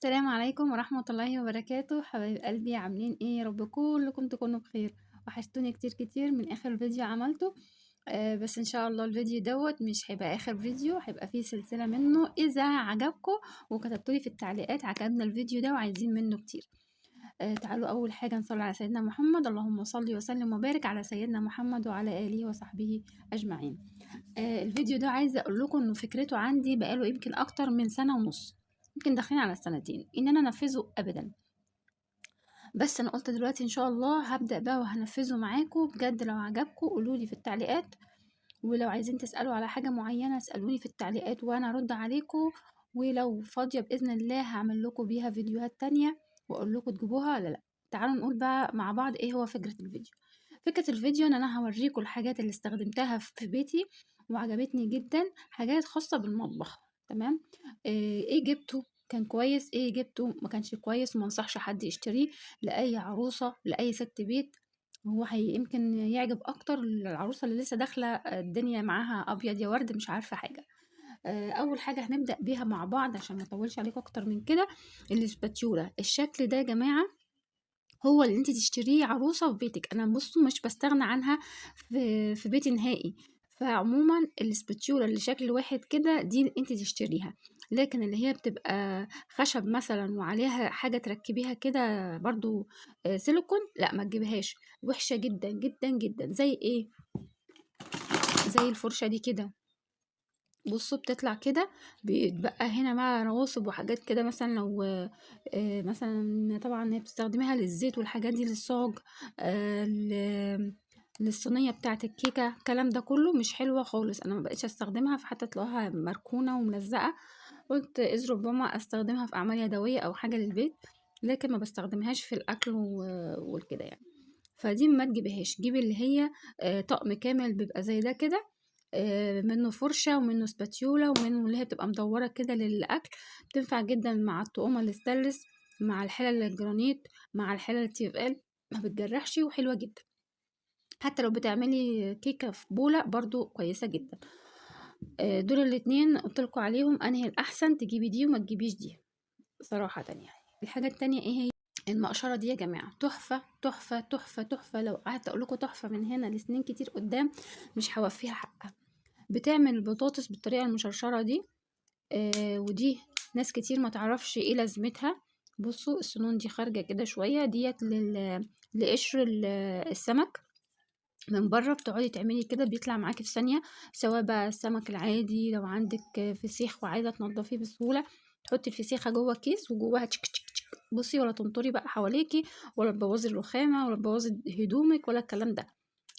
السلام عليكم ورحمة الله وبركاته. حبايب قلبي عاملين ايه؟ يا رب كلكم تكونوا بخير. وحشتوني كتير كتير من اخر فيديو عملته. بس ان شاء الله الفيديو دوت مش هيبقى اخر فيديو، هيبقى فيه سلسلة منه اذا عجبكم وكتبتولي في التعليقات عجبنا الفيديو ده وعايزين منه كتير. تعالوا اول حاجة نصلي على سيدنا محمد. اللهم صل وسلم وبارك على سيدنا محمد وعلى اله وصحبه اجمعين. الفيديو ده عايزة اقول لكم انه فكرته عندي بقاله يمكن اكتر من سنة ونص، يمكن داخلين على السنتين ان انا انفذه ابدا. بس انا قلت دلوقتي ان شاء الله هبدأ بقى وهنفذه معاكم بجد. لو عجبكم قولولي في التعليقات، ولو عايزين تسألوا على حاجة معينة اسألوني في التعليقات وانا ارد عليكم. ولو فاضية بإذن الله هعمل لكم بيها فيديوهات تانية واقول لكم تجيبوها ولا لا. تعالوا نقول بقى مع بعض ايه هو فكرة الفيديو. فكرة الفيديو ان انا هوريكم الحاجات اللي استخدمتها في بيتي وعجبتني جدا، حاجات خاصة بالمطبخ. تمام. ايه جبته كان كويس، ايه جبته ما كانش كويس وما انصحش حد يشتريه لاي عروسة لاي ست بيت. هو يمكن يعجب اكتر العروسة اللي لسه داخلة الدنيا معاها ابيض يا ورد مش عارفة حاجة. اول حاجة هنبدأ بيها مع بعض عشان ما اطولش عليكم اكتر من كده. الاسباتيولا الشكل ده يا جماعة هو اللي انت تشتريه عروسة في بيتك. انا بصوا مش بستغنى عنها في بيتي نهائي. فعموما الاسباتيولا اللي شكل واحد كده دي انت تشتريها، لكن اللي هي بتبقى خشب مثلا وعليها حاجة تركبيها كده برضو سيليكون، لا ما تجيبهاش، وحشة جدا جدا جدا. زي ايه؟ زي الفرشة دي كده، بصوا بتطلع كده بيتبقى هنا مع رواسب وحاجات كده. مثلا لو مثلا طبعا هي بتستخدميها للزيت والحاجات دي، للصاج، للصينيه بتاعه الكيكه، الكلام ده كله مش حلوه خالص. انا ما بقتش استخدمها، فحتى تلاقوها مركونه وملزقه. قلت اذ ربما استخدمها في اعمال يدويه او حاجه للبيت، لكن ما بستخدمهاش في الاكل والكده يعني. فدي ما تجيبهاش، جيبي اللي هي طقم كامل بيبقى زي ده كده، منه فرشة ومنه سباتيولا ومنه اللي هي بتبقى مدورة كده للأكل. بتنفع جدا مع الطقومة الستانلس، مع الحلل الجرانيت، مع الحلل الTFL، ما بتجرحش وحلوة جدا. حتى لو بتعملي كيكة في بولة برضو كويسة جدا. دول الاتنين قلتلكوا عليهم انهي الأحسن تجيبي دي وما تجيبيش دي صراحة يعني. الحاجة التانية ايه هي؟ المقشرة دي يا جماعة تحفة تحفة تحفة تحفة. لو قعدت اقولكوا تحفة من هنا لسنين كتير قدام مش هوفيها حقها. بتعمل البطاطس بالطريقة المشرشرة دي. ودي ناس كتير ما تعرفش ايه لازمتها. بصوا السنون دي خارجة كده شوية، ديت لقشر السمك من بره. بتقعدي تعملي كده بيطلع معاكي في ثانية، سواء بقى السمك العادي. لو عندك فسيخ وعايزة تنضفيه بسهولة، تحطي الفسيخة جوه كيس وجواها تشك تشك تشك. بصي ولا تنطري بقى حواليكي، ولا تبوظي الرخامة، ولا تبوظي هدومك، ولا الكلام ده.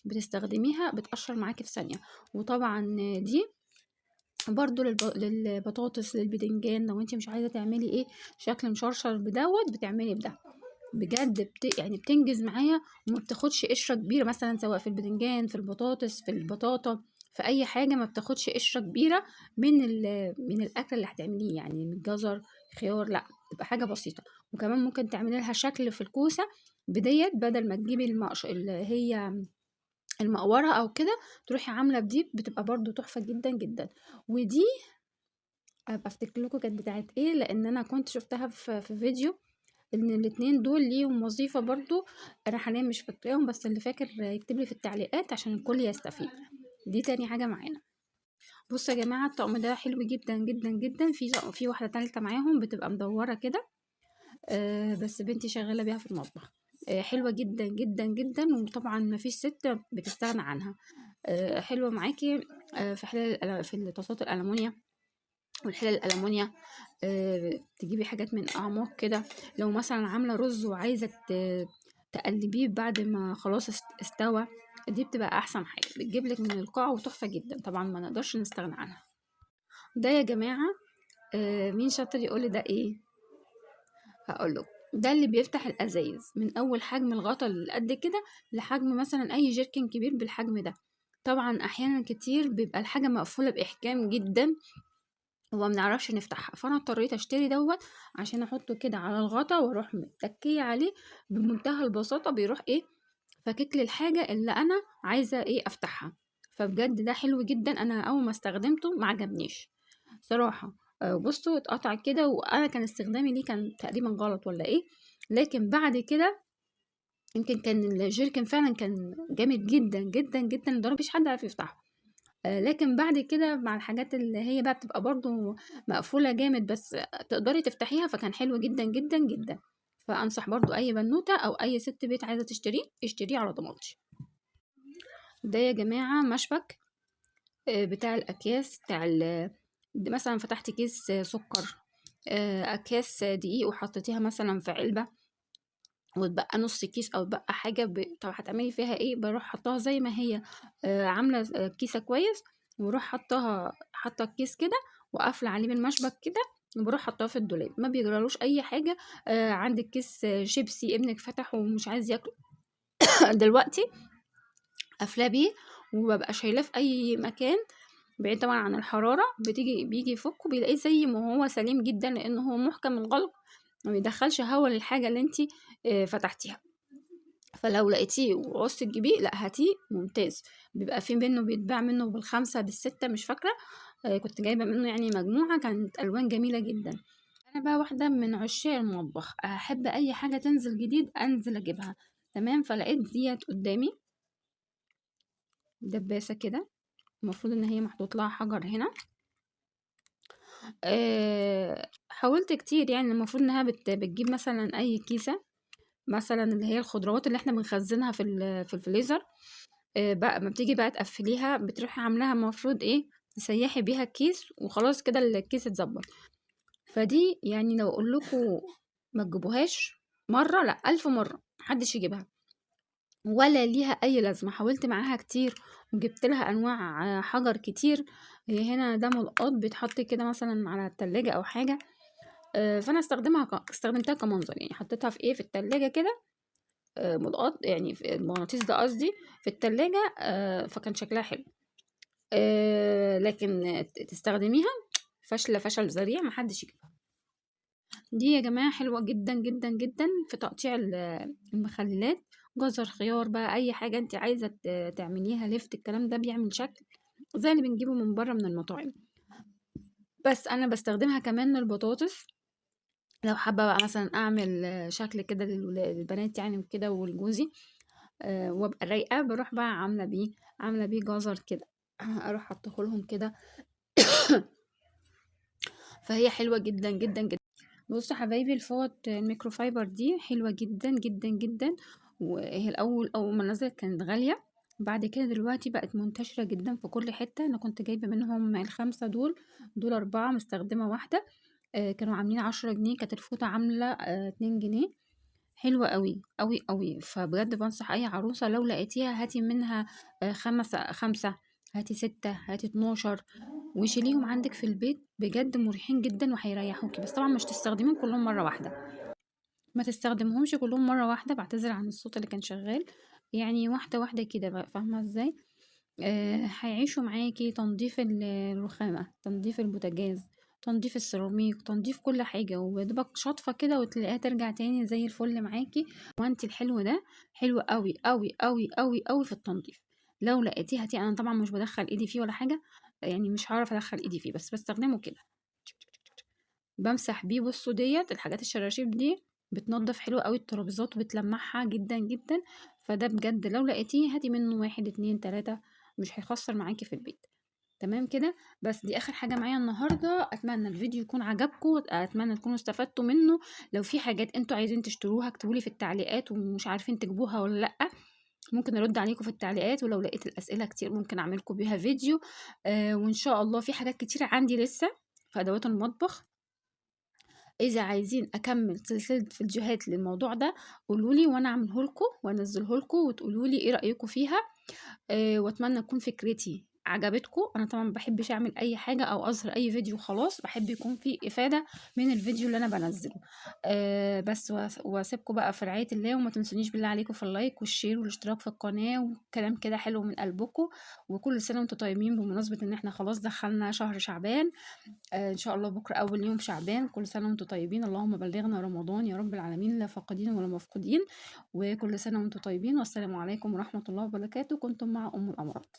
بتستخدميها بتقشر معاكي في ثانية. وطبعا دي برضو للبطاطس، للبدنجان. لو انت مش عايزه تعملي ايه شكل مشرشر بدوت، بتعملي بده بجد يعني بتنجز معايا وما بتاخدش قشره كبيره. مثلا سواء في البدنجان، في البطاطس، في البطاطا، في اي حاجه ما بتاخدش قشره كبيره من الاكل اللي هتعمليه، يعني من جزر، خيار، لا تبقى حاجه بسيطه. وكمان ممكن تعملي لها شكل في الكوسه بديت، بدل ما تجيبي اللي هي المقورة او كده، تروحي عاملة بدي بتبقى برضو تحفة جدا جدا. ودي ابقى افتكر لكم كانت بتاعت ايه، لان انا كنت شفتها في فيديو. ان الاتنين دول ليهم وظيفة برضو، انا حاليا مش فاكراهم، بس اللي فاكر يكتب لي في التعليقات عشان الكل يستفيد. دي تاني حاجة معانا. بصوا يا جماعة الطقم ده حلو جدا جدا جدا. في واحدة تالتة معاهم بتبقى مدورة كده، بس بنتي شغالة بيها في المطبخ. حلوة جدا جدا جدا، وطبعا ما فيش ست بتستغنى عنها. حلوة معاكي في الطاسات الألمونيا والحلل الألمونيا. تجيبي حاجات من أعماق كده. لو مثلا عاملة رز وعايزة تقلبيه بعد ما خلاص استوى، دي بتبقى أحسن حاجة، بتجيبلك من القاع وتحفة جدا. طبعا ما نقدرش نستغنى عنها. ده يا جماعة مين شاطر يقولي ده ايه؟ هقولك ده اللي بيفتح الازايز من اول حجم الغطا اللي قد كده لحجم مثلا اي جيركن كبير بالحجم ده. طبعا احيانا كتير بيبقى الحاجه مقفوله باحكام جدا وما بنعرفش نفتحها، فانا اضطريت اشتري دوت عشان احطه كده على الغطا واروح متكيه عليه بمنتهى البساطه. بيروح ايه فكك لي الحاجه اللي انا عايزه ايه افتحها. فبجد ده حلو جدا. انا اول ما استخدمته ما عجبنيش صراحه. بصوا اتقطع كده، وانا كان استخدامي ليه كان تقريبا غلط ولا ايه، لكن بعد كده يمكن كان الجيركن فعلا كان جامد جدا جدا جدا لدرجه مفيش حد عارف يفتحه. لكن بعد كده مع الحاجات اللي هي بقى بتبقى برضو مقفولة جامد بس تقدري تفتحيها، فكان حلو جدا جدا جدا. فأنصح برضو أي بنوتة أو أي ست بيت عايزة تشتريه، اشتريه على ضمانتي. ده يا جماعة مشبك بتاع الأكياس بتاع مثلا فتحتي كيس سكر، أكياس دقيق وحطيتيها مثلا في علبة، واتبقى نص كيس او اتبقى حاجه طب هتعملي فيها ايه؟ بروح حطاها زي ما هي عامله كيسه كويس، واروح حاطه الكيس كده وقافله عليه بالمشبك كده، وبروح حطاه في الدولاب، ما بيجرالوش اي حاجه. عندك كيس شيبسي ابنك فتح ومش عايز ياكله دلوقتي، قافلاه بيه وببقى شايلاه في اي مكان بعيد طبعا عن الحراره، بيجي يفك وبيلاقيه زي ما هو سليم جدا، لانه هو محكم الغلق، ما بيدخلش هوا للحاجه اللي انت فتحتيها. فلو لقيتيه وعوزتي تجيبيه، لا هاتيه ممتاز. بيبقى في منه بيتباع منه بالخمسة بالستة مش فاكرة. كنت جايبة منه يعني مجموعة، كانت ألوان جميلة جدا. أنا بقى واحدة من عشاق المطبخ، أحب أي حاجة تنزل جديد أنزل أجيبها. تمام، فلقيت ديت قدامي دباسة كده، المفروض إن هي محطوط لها حجر هنا. حاولت كتير، يعني المفروض إنها بتجيب مثلا أي كيسة، مثلا اللي هي الخضروات اللي احنا بنخزنها في الفريزر. بقى ما بتيجي بقى تقفليها بتروحي عاملاها المفروض ايه، تسيحي بيها الكيس وخلاص كده الكيس اتظبط. فدي يعني لو اقول لكم ما تجيبوهاش مره، لا 1000 مره محدش يجيبها، ولا ليها اي لازمه. حاولت معاها كتير وجبت لها انواع حجر كتير. هي هنا ده ملقاط بيتحط كده مثلا على التلاجة او حاجه. فانا استخدمتها كمنظر، يعني حطيتها في ايه، في التلاجة كده، ملقاط يعني في المغناطيس ده قصدي، في التلاجة. فكان شكلها حلو. لكن تستخدميها فاشلة فشل ذريع، محدش يجيبها. دي يا جماعة حلوة جدا جدا جدا في تقطيع المخللات، جزر خيار بقى أي حاجة انت عايزة تعمليها لفت، الكلام ده بيعمل شكل زي اللي بنجيبه من بره من المطاعم. بس أنا بستخدمها كمان للبطاطس، لو حابة بقى مثلا أعمل شكل كده للبنات يعني وكده ولجوزي، وابقى رايقة، بروح بقى عاملة بيه جزر كده اروح حاطه لهم كده. فهي حلوة جدا جدا جدا. بصوا حبايبي، الفوط الميكروفايبر دي حلوة جدا جدا جدا، وهي اول ما نزلت كانت غالية، بعد كده دلوقتي بقت منتشرة جدا في كل حتة. انا كنت جايبة منهم الخمسة دول 4، مستخدمة واحدة. كانوا عاملين 10 جنيه، كانت الفوطة عاملة 2 جنيه. حلوة قوي قوي قوي. فبجد بنصح اي عروسة لو لقيتيها هاتي منها 5، هاتي 6، هاتي 12، وشيليهم عندك في البيت، بجد مريحين جدا وهيريحوكي. بس طبعا مش تستخدميهم كلهم مرة واحدة، ما تستخدمهمش كلهم مرة واحدة، بعتذر عن الصوت اللي كان شغال. يعني واحدة واحدة كده بقى، فاهمة ازاي؟ هيعيشوا معاكي تنظيف الرخامة، تنظيف البوتاجاز، تنظيف السيراميك، تنظيف كل حاجة، ويدوبك شاطفة كده وتلاقيها ترجع تاني زي الفل معاكي. وانت الحلو ده حلو قوي قوي قوي قوي قوي في التنظيف. لو لقيتيه هاتيه، انا طبعا مش بدخل ايدي فيه ولا حاجة، يعني مش هعرف ادخل ايدي فيه، بس بستخدمه كده بمسح بيه. بصوا ديت الحاجات الشراشيب دي بتنضف حلو قوي الترابيزات وبتلمعها جدا جدا. فده بجد لو لقيتيه هاتي منه 1 2 3، مش هيخسر معاكي في البيت. تمام كده. بس دي اخر حاجة معايا النهاردة، اتمنى الفيديو يكون عجبكم، اتمنى تكونوا استفدتوا منه. لو في حاجات انتوا عايزين تشتروها اكتبولي في التعليقات، ومش عارفين تجيبوها ولا لا، ممكن ارد عليكم في التعليقات. ولو لقيت الاسئلة كتير ممكن اعملكم بيها فيديو. وان شاء الله في حاجات كتير عندي لسه في ادوات المطبخ، اذا عايزين اكمل سلسله فيديوهات للموضوع ده قولولي، وانا اعمله لكم وانزله لكم، وتقولولي ايه رايكم فيها. واتمنى تكون فكرتي عجبتكم. انا طبعا ما بحبش اعمل اي حاجه او اظهر اي فيديو خلاص، بحب يكون فيه افاده من الفيديو اللي انا بنزله. بس واسيبكم بقى في رعايه الله، وما تنسونيش بالله عليكم في اللايك والشير والاشتراك في القناه وكلام كده حلو من قلبكم. وكل سنه وانتم طيبين، بمناسبه ان احنا خلاص دخلنا شهر شعبان. ان شاء الله بكره اول يوم شعبان، كل سنه وانتم طيبين، اللهم بلغنا رمضان يا رب العالمين، لا فاقدين ولا مفقودين. وكل سنه وانتم طيبين، والسلام عليكم ورحمه الله وبركاته. كنتم مع ام الامارات.